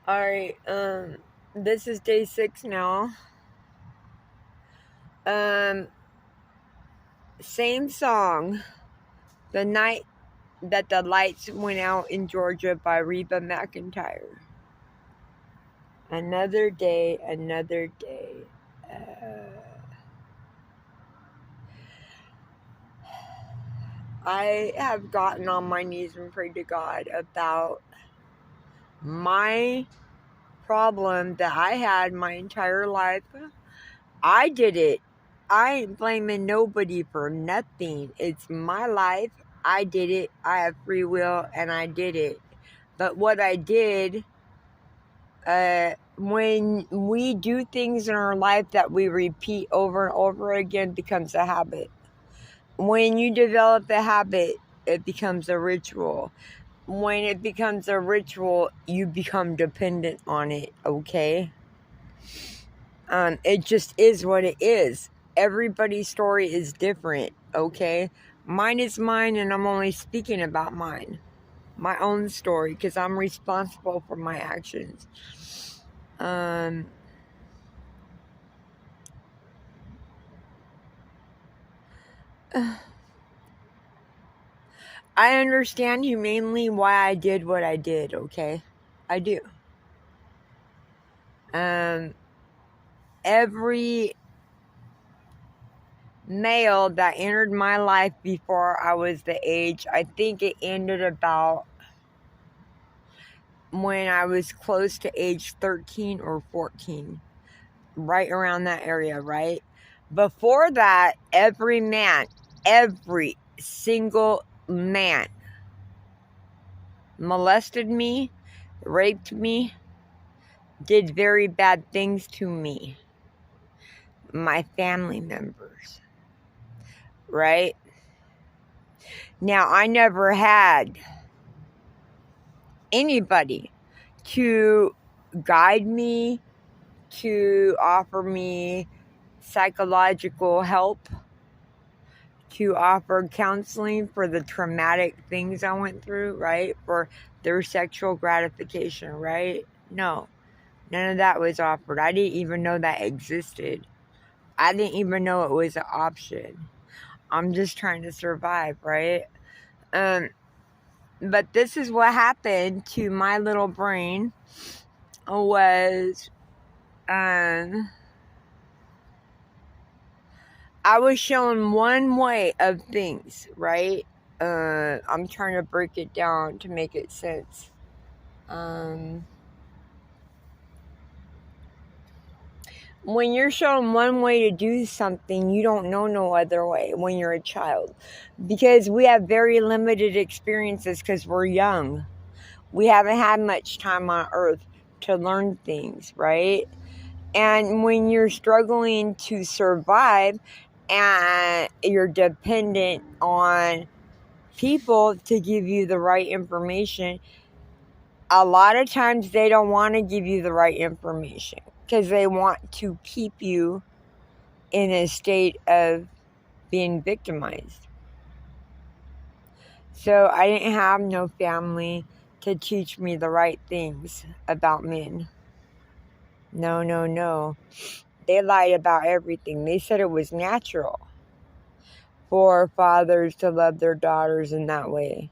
Alright, this is day 6 now. Um, Same song. The Night That the Lights Went Out in Georgia by Reba McEntire. Another day, another day. I have gotten on my knees and prayed to God about my problem that I had my entire life. I did it. I ain't blaming nobody for nothing. It's my life. I did it. I have free will and I did it. But what I did, when we do things in our life that we repeat over and over again, becomes a habit. When you develop a habit, it becomes a ritual. When it becomes a ritual, you become dependent on it, okay? It just is what it is. Everybody's story is different, okay? Mine is mine, and I'm only speaking about mine. My own story, because I'm responsible for my actions. I understand humanely why I did what I did, okay? I do. Every male that entered my life before I was the age, I think it ended about when I was close to age 13 or 14, right around that area, right? Before that, every single man molested me, raped me, did very bad things to me, my family members, right? Now, I never had anybody to guide me, to offer me psychological help, to offer counseling for the traumatic things I went through, right? For their sexual gratification, right? No, none of that was offered. I didn't even know that existed. I didn't even know it was an option. I'm just trying to survive, right? But this is what happened to my little brain was I was shown one way of things, right? I'm trying to break it down to make it sense. When you're shown one way to do something, you don't know no other way when you're a child. Because we have very limited experiences because we're young. We haven't had much time on earth to learn things, right? And when you're struggling to survive and you're dependent on people to give you the right information, a lot of times they don't want to give you the right information because they want to keep you in a state of being victimized. So I didn't have no family to teach me the right things about men. No. They lied about everything. They said it was natural for fathers to love their daughters in that way.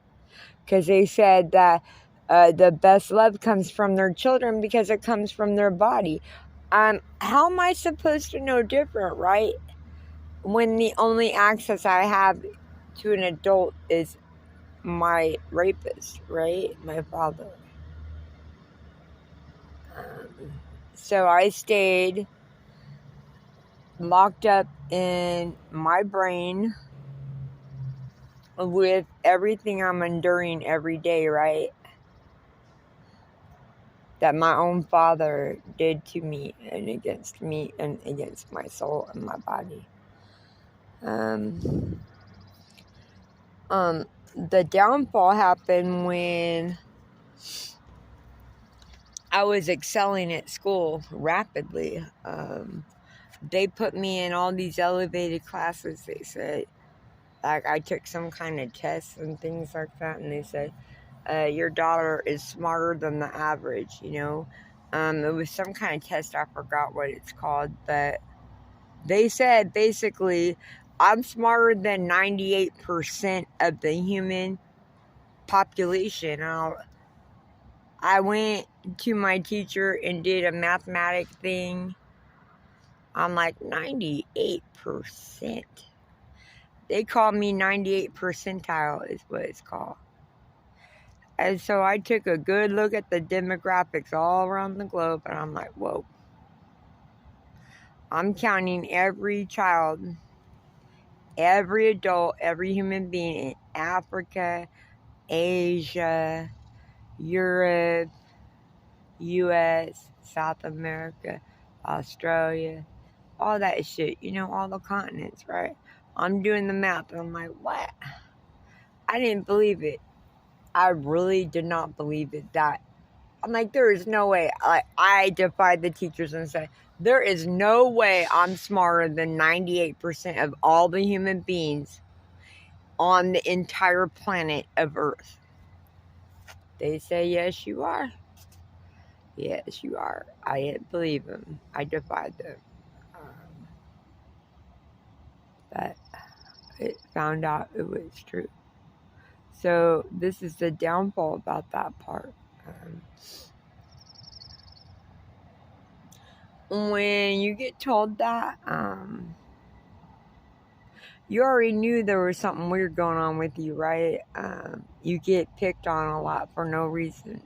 Because they said that the best love comes from their children because it comes from their body. How am I supposed to know different, right? When the only access I have to an adult is my rapist, right? My father. So I stayed locked up in my brain with everything I'm enduring every day, right? That my own father did to me and against my soul and my body. The downfall happened when I was excelling at school rapidly. They put me in all these elevated classes, they said. Like, I took some kind of tests and things like that, and they said, your daughter is smarter than the average, you know. It was some kind of test, I forgot what it's called, but they said basically I'm smarter than 98% of the human population. I went to my teacher and did a mathematic thing. I'm like 98%. They call me 98 percentile is what it's called. And so I took a good look at the demographics all around the globe, and I'm like, whoa. I'm counting every child, every adult, every human being in Africa, Asia, Europe, US, South America, Australia, all that shit, you know, all the continents, right? I'm doing the math, and I'm like, what? I didn't believe it. I really did not believe it. I'm like, there is no way. I defied the teachers and said, there is no way I'm smarter than 98% of all the human beings on the entire planet of Earth. They say, yes, you are. Yes, you are. I didn't believe them. I defied them. But it found out it was true. So this is the downfall about that part. When you get told that, you already knew there was something weird going on with you, right? You get picked on a lot for no reason.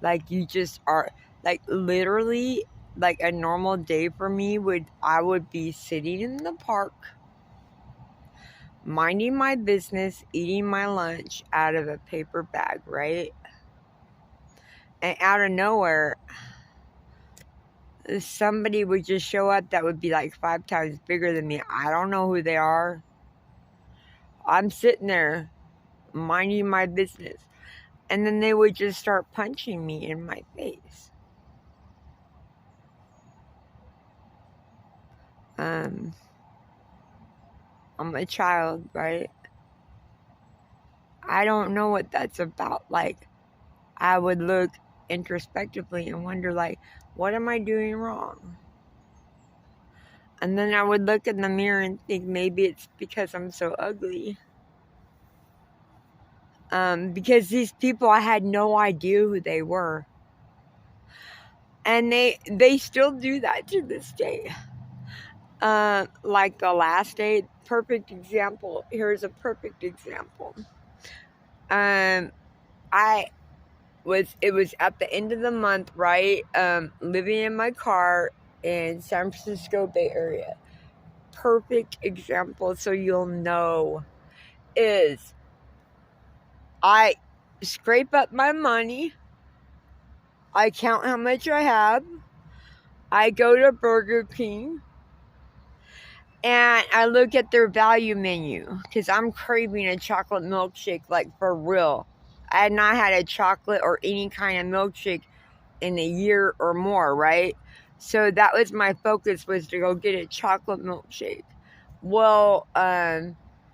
Like, you just are, like, literally, like, a normal day for me I would be sitting in the park, minding my business, eating my lunch out of a paper bag, right? And out of nowhere, somebody would just show up that would be like 5 times bigger than me. I don't know who they are. I'm sitting there minding my business, and then they would just start punching me in my face. I'm a child, right? I don't know what that's about. Like, I would look introspectively and wonder, like, what am I doing wrong? And then I would look in the mirror and think maybe it's because I'm so ugly. Because these people, I had no idea who they were. And they still do that to this day. Like the last day, perfect example. Here's a perfect example. It was at the end of the month, right? Living in my car in San Francisco Bay Area. Perfect example, so you'll know, is I scrape up my money. I count how much I have. I go to Burger King. And I look at their value menu because I'm craving a chocolate milkshake, like, for real. I had not had a chocolate or any kind of milkshake in a year or more, right? So that was my focus, was to go get a chocolate milkshake. Well,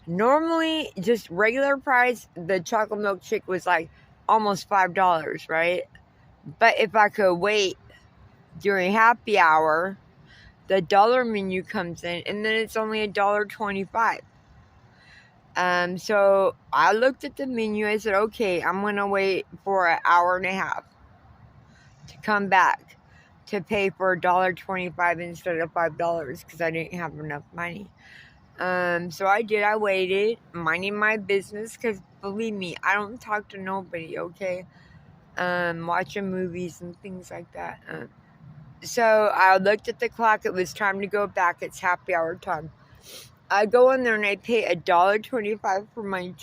normally just regular price, the chocolate milkshake was like almost $5, right? But if I could wait during happy hour, the dollar menu comes in, and then it's only $1.25. So I looked at the menu. I said, okay, I'm going to wait for an hour and a half to come back to pay for $1.25 instead of $5 because I didn't have enough money. So I did. I waited, minding my business, because believe me, I don't talk to nobody, okay? Watching movies and things like that. So I looked at the clock. It was time to go back. It's happy hour time. I go in there and I pay $1.25 for my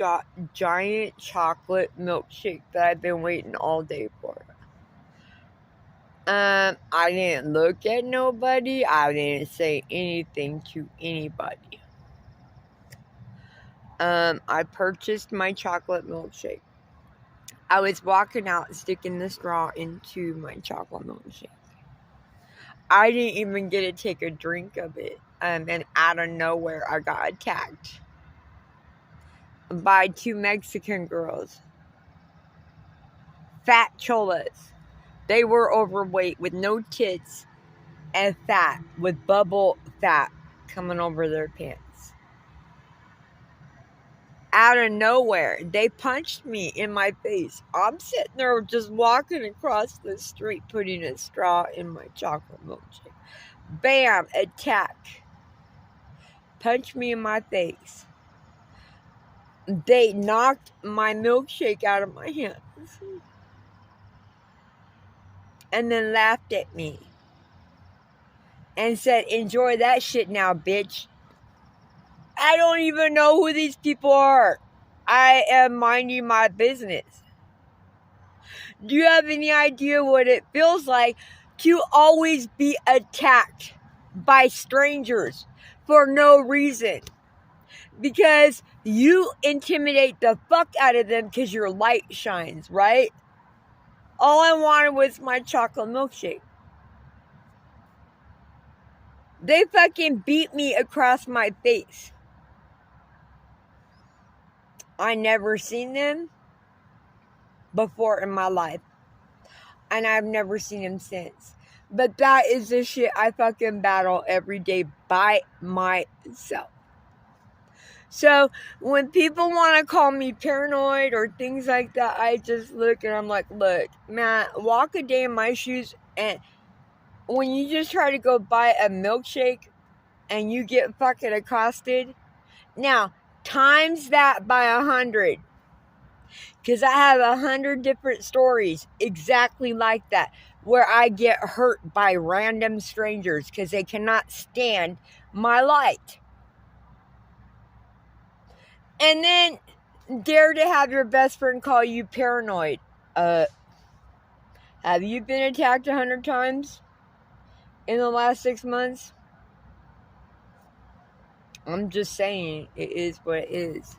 giant chocolate milkshake that I've been waiting all day for. I didn't look at nobody. I didn't say anything to anybody. I purchased my chocolate milkshake. I was walking out, sticking the straw into my chocolate milkshake. I didn't even get to take a drink of it. And out of nowhere, I got attacked by 2 Mexican girls. fat cholas. They were overweight with no tits and fat, with bubble fat coming over their pants. Out of nowhere, they punched me in my face. I'm sitting there just walking across the street, putting a straw in my chocolate milkshake. Bam! Attack. Punch me in my face. They knocked my milkshake out of my hands. And then laughed at me. And said, enjoy that shit now, bitch. I don't even know who these people are. I am minding my business. Do you have any idea what it feels like to always be attacked by strangers for no reason? Because you intimidate the fuck out of them because your light shines, right? All I wanted was my chocolate milkshake. They fucking beat me across my face. I never seen them before in my life. And I've never seen them since. But that is the shit I fucking battle every day by myself. So when people want to call me paranoid or things like that, I just look and I'm like, look, man, walk a day in my shoes, and when you just try to go buy a milkshake and you get fucking accosted, now times that by 100. Because I have 100 different stories exactly like that, where I get hurt by random strangers because they cannot stand my light. And then dare to have your best friend call you paranoid. Have you been attacked 100 times in the last 6 months? I'm just saying, it is what it is.